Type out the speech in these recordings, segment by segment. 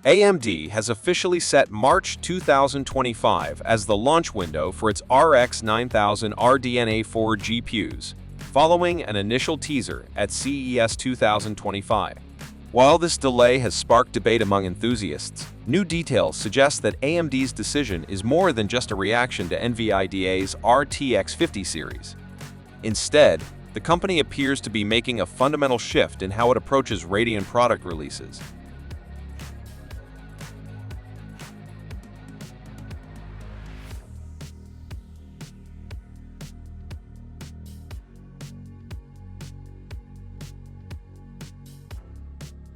AMD has officially set March 2025 as the launch window for its RX 9000 RDNA 4 GPUs, following an initial teaser at CES 2025. While this delay has sparked debate among enthusiasts, new details suggest that AMD's decision is more than just a reaction to NVIDIA's RTX 50 series. Instead, the company appears to be making a fundamental shift in how it approaches Radeon product releases.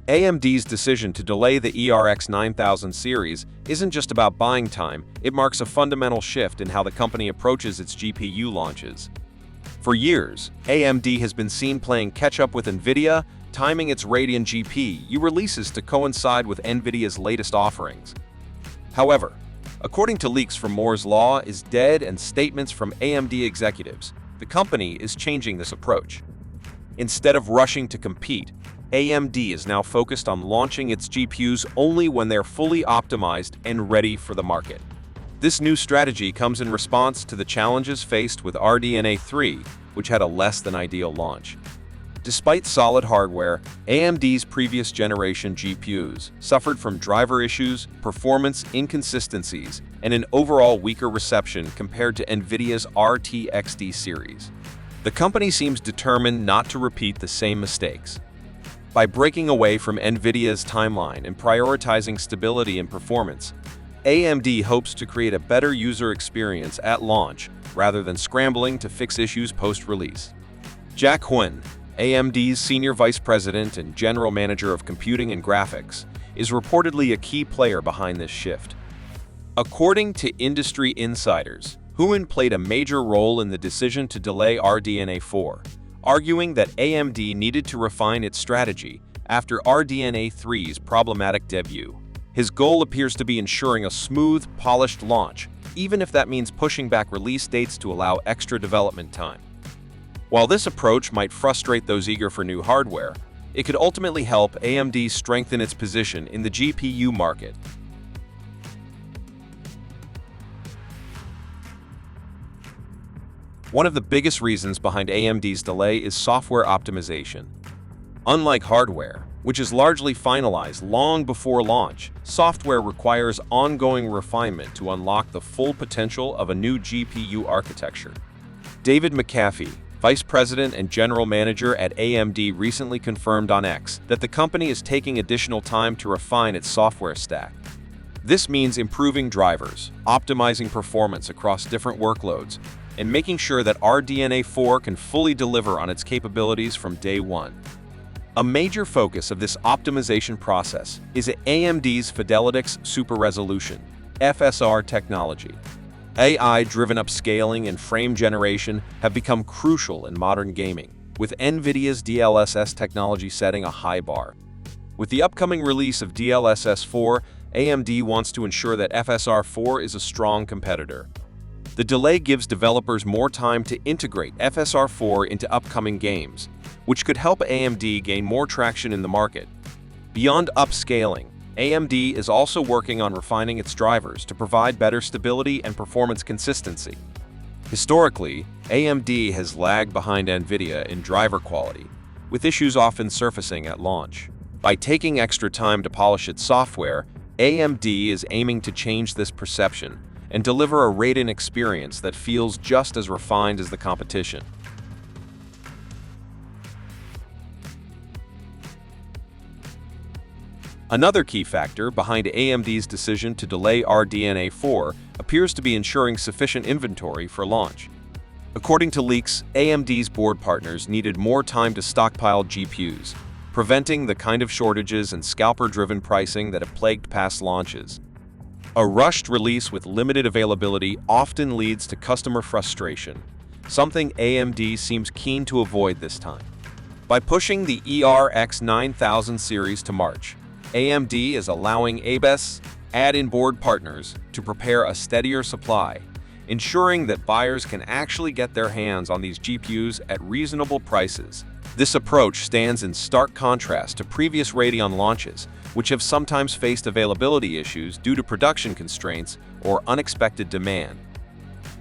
AMD's decision to delay the RX 9000 series isn't just about buying time, it marks a fundamental shift in how the company approaches its GPU launches. For years, AMD has been seen playing catch-up with NVIDIA, timing its Radeon GPU releases to coincide with NVIDIA's latest offerings. However, according to leaks from Moore's Law is dead and statements from AMD executives, the company is changing this approach. Instead of rushing to compete, AMD is now focused on launching its GPUs only when they're fully optimized and ready for the market. This new strategy comes in response to the challenges faced with RDNA 3, which had a less-than-ideal launch. Despite solid hardware, AMD's previous generation GPUs suffered from driver issues, performance inconsistencies, and an overall weaker reception compared to NVIDIA's RTX series. The company seems determined not to repeat the same mistakes. By breaking away from NVIDIA's timeline and prioritizing stability and performance, AMD hopes to create a better user experience at launch rather than scrambling to fix issues post-release. Jack Huyn, AMD's Senior Vice President and General Manager of Computing and Graphics, is reportedly a key player behind this shift. According to industry insiders, Huyn played a major role in the decision to delay RDNA 4, arguing that AMD needed to refine its strategy after RDNA 3's problematic debut. His goal appears to be ensuring a smooth, polished launch, even if that means pushing back release dates to allow extra development time. While this approach might frustrate those eager for new hardware, it could ultimately help AMD strengthen its position in the GPU market. One of the biggest reasons behind AMD's delay is software optimization. Unlike hardware, which is largely finalized long before launch, software requires ongoing refinement to unlock the full potential of a new GPU architecture. David McAfee, Vice President and General Manager at AMD, recently confirmed on X that the company is taking additional time to refine its software stack. This means improving drivers, optimizing performance across different workloads, and making sure that RDNA 4 can fully deliver on its capabilities from day one. A major focus of this optimization process is AMD's Fidelity Super Resolution (FSR) technology. AI-driven upscaling and frame generation have become crucial in modern gaming, with NVIDIA's DLSS technology setting a high bar. With the upcoming release of DLSS 4, AMD wants to ensure that FSR 4 is a strong competitor. The delay gives developers more time to integrate FSR 4 into upcoming games, which could help AMD gain more traction in the market. Beyond upscaling, AMD is also working on refining its drivers to provide better stability and performance consistency. Historically, AMD has lagged behind NVIDIA in driver quality, with issues often surfacing at launch. By taking extra time to polish its software, AMD is aiming to change this perception and deliver a Radeon experience that feels just as refined as the competition. Another key factor behind AMD's decision to delay RDNA 4 appears to be ensuring sufficient inventory for launch. According to leaks, AMD's board partners needed more time to stockpile GPUs, preventing the kind of shortages and scalper-driven pricing that have plagued past launches. A rushed release with limited availability often leads to customer frustration, something AMD seems keen to avoid this time. By pushing the RX 9000 series to March, AMD is allowing ABES add-in board partners to prepare a steadier supply, ensuring that buyers can actually get their hands on these GPUs at reasonable prices. This approach stands in stark contrast to previous Radeon launches, which have sometimes faced availability issues due to production constraints or unexpected demand.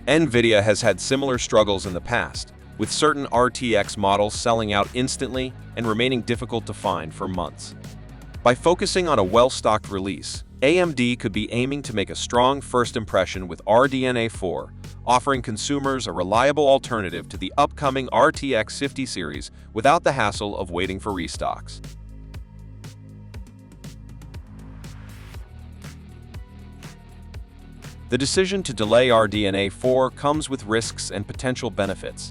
NVIDIA has had similar struggles in the past, with certain RTX models selling out instantly and remaining difficult to find for months. By focusing on a well-stocked release, AMD could be aiming to make a strong first impression with RDNA 4, offering consumers a reliable alternative to the upcoming RTX 50 series without the hassle of waiting for restocks. The decision to delay RDNA 4 comes with risks and potential benefits.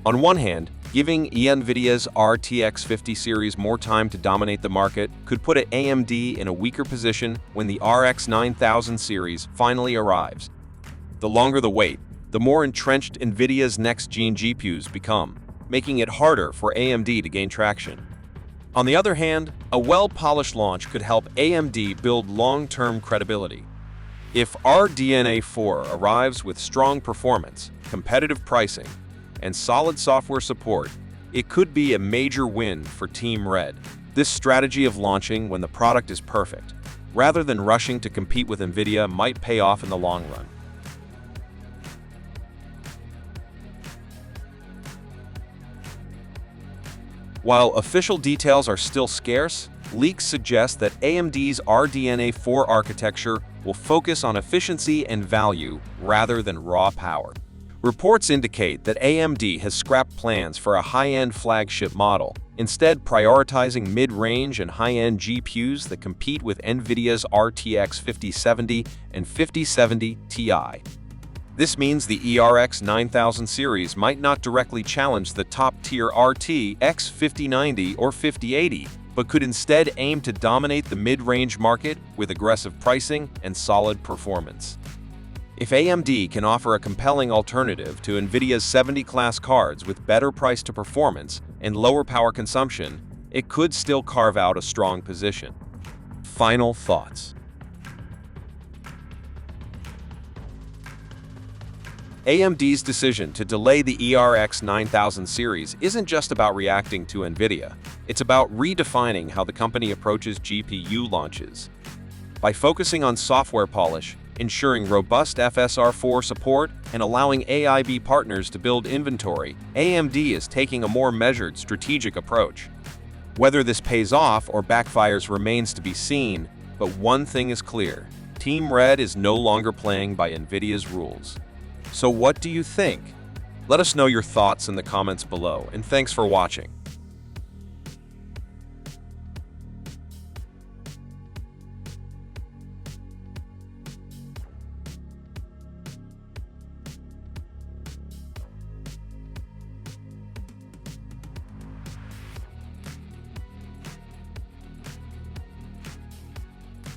On one hand, giving NVIDIA's RTX 50 series more time to dominate the market could put AMD in a weaker position when the RX 9000 series finally arrives. The longer the wait, the more entrenched NVIDIA's next-gen GPUs become, making it harder for AMD to gain traction. On the other hand, a well-polished launch could help AMD build long-term credibility. If RDNA 4 arrives with strong performance, competitive pricing, and solid software support, it could be a major win for Team Red. This strategy of launching when the product is perfect, rather than rushing to compete with NVIDIA, might pay off in the long run. While official details are still scarce, leaks suggest that AMD's RDNA 4 architecture will focus on efficiency and value rather than raw power. Reports indicate that AMD has scrapped plans for a high-end flagship model, instead prioritizing mid-range and high-end GPUs that compete with NVIDIA's RTX 5070 and 5070 Ti. This means the RX 9000 series might not directly challenge the top-tier RTX 5090 or 5080, but could instead aim to dominate the mid-range market with aggressive pricing and solid performance. If AMD can offer a compelling alternative to NVIDIA's 70-class cards with better price to performance and lower power consumption, it could still carve out a strong position. Final thoughts. AMD's decision to delay the RX 9000 series isn't just about reacting to NVIDIA, it's about redefining how the company approaches GPU launches. By focusing on software polish, ensuring robust FSR4 support, and allowing AIB partners to build inventory, AMD is taking a more measured, strategic approach. Whether this pays off or backfires remains to be seen, but one thing is clear: Team Red is no longer playing by NVIDIA's rules. So what do you think? Let us know your thoughts in the comments below, and thanks for watching.